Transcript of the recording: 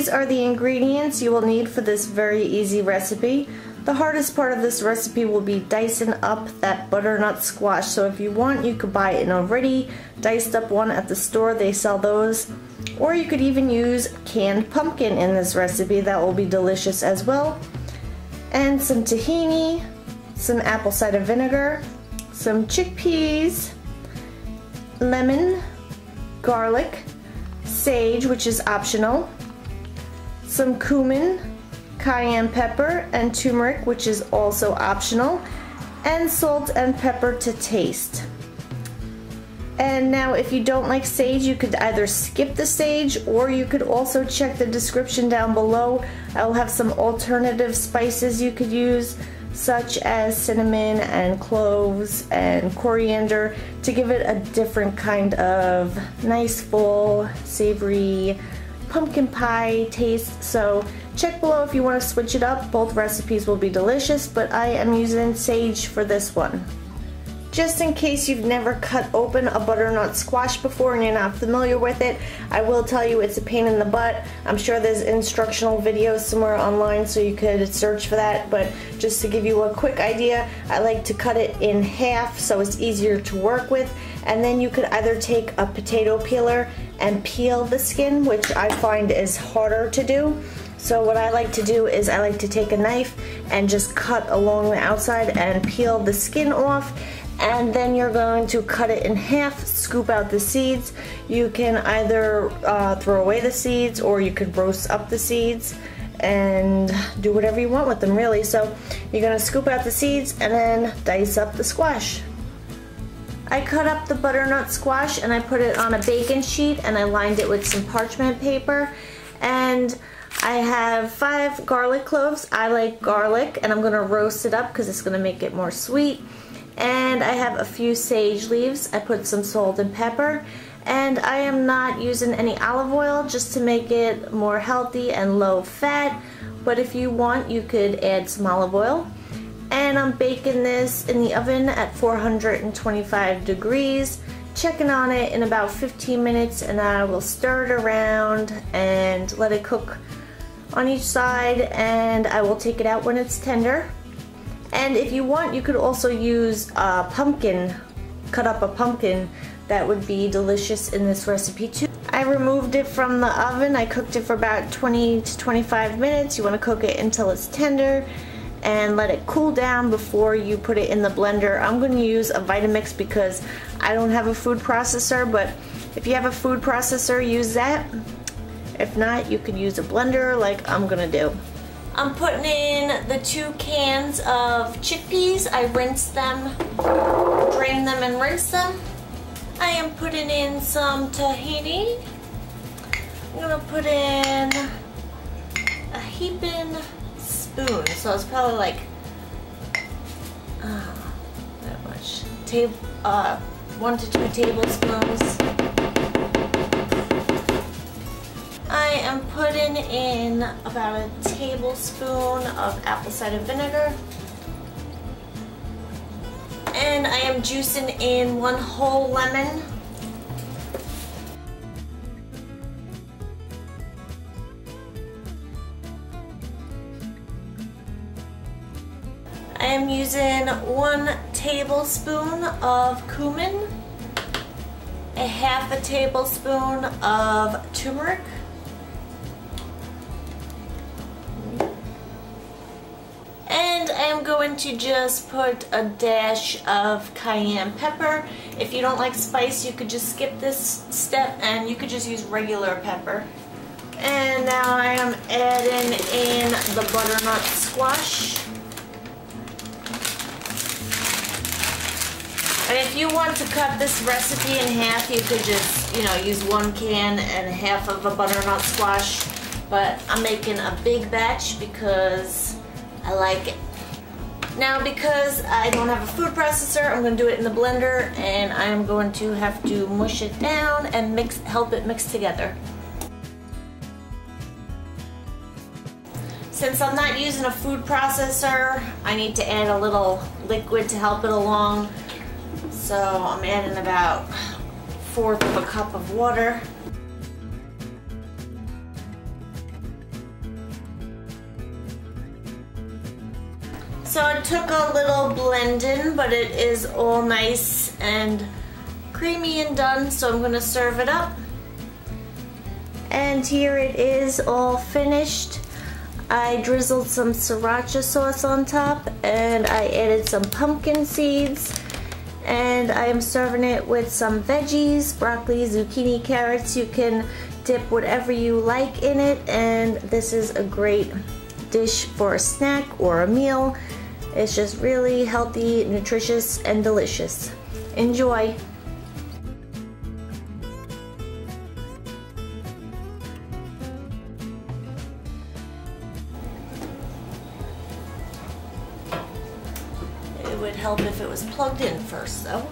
these are the ingredients you will need for this very easy recipe. The hardest part of this recipe will be dicing up that butternut squash. So if you want, you could buy an already diced up one at the store. They sell those. Or you could even use canned pumpkin in this recipe. That will be delicious as well. And some tahini, some apple cider vinegar, some chickpeas, lemon, garlic, sage, which is optional, some cumin, cayenne pepper, and turmeric, which is also optional, and salt and pepper to taste. And now if you don't like sage, you could either skip the sage, or you could also check the description down below. I will have some alternative spices you could use, such as cinnamon and cloves and coriander, to give it a different kind of nice, full, savory pumpkin pie taste. So check below if you want to switch it up. Both recipes will be delicious, but I am using sage for this one. Just in case you've never cut open a butternut squash before and you're not familiar with it, I will tell you it's a pain in the butt. I'm sure there's instructional videos somewhere online so you could search for that, but just to give you a quick idea, I like to cut it in half so it's easier to work with, and then you could either take a potato peeler and peel the skin, which I find is harder to do. So what I like to do is I like to take a knife and just cut along the outside and peel the skin off. And then you're going to cut it in half, scoop out the seeds. You can either throw away the seeds, or you could roast up the seeds and do whatever you want with them, really. So you're going to scoop out the seeds and then dice up the squash. I cut up the butternut squash and I put it on a baking sheet and I lined it with some parchment paper. And I have 5 garlic cloves. I like garlic, and I'm going to roast it up because it's going to make it more sweet. And I have a few sage leaves. I put some salt and pepper, and I am not using any olive oil, just to make it more healthy and low fat, but if you want you could add some olive oil. And I'm baking this in the oven at 425 degrees, checking on it in about 15 minutes, and I will stir it around and let it cook on each side, and I will take it out when it's tender. And if you want, you could also use a pumpkin, cut up a pumpkin. That would be delicious in this recipe too. I removed it from the oven. I cooked it for about 20 to 25 minutes. You want to cook it until it's tender and let it cool down before you put it in the blender. I'm going to use a Vitamix because I don't have a food processor, but if you have a food processor, use that. If not, you could use a blender like I'm going to do. I'm putting in the 2 cans of chickpeas. I rinsed them, drained them and rinsed them. I am putting in some tahini. I'm gonna put in a heaping spoon. So it's probably like, that much. 1 to 2 tablespoons. I am putting in about a tablespoon of apple cider vinegar. And I am juicing in 1 whole lemon. I am using 1 tablespoon of cumin, a half a tablespoon of turmeric, and I am going to just put a dash of cayenne pepper. If you don't like spice, you could just skip this step and you could just use regular pepper. And now I am adding in the butternut squash. And if you want to cut this recipe in half, you could just, use 1 can and half of a butternut squash. But I'm making a big batch because I like it. Now, because I don't have a food processor, I'm going to do it in the blender, and I'm going to have to mush it down and help it mix together. Since I'm not using a food processor, I need to add a little liquid to help it along. So I'm adding about 1/4 of a cup of water. So it took a little blending, but it is all nice and creamy and done, so I'm gonna serve it up. And here it is all finished. I drizzled some sriracha sauce on top and I added some pumpkin seeds, and I am serving it with some veggies, broccoli, zucchini, carrots. You can dip whatever you like in it, and this is a great dish for a snack or a meal. It's just really healthy, nutritious, and delicious. Enjoy! It would help if it was plugged in first though.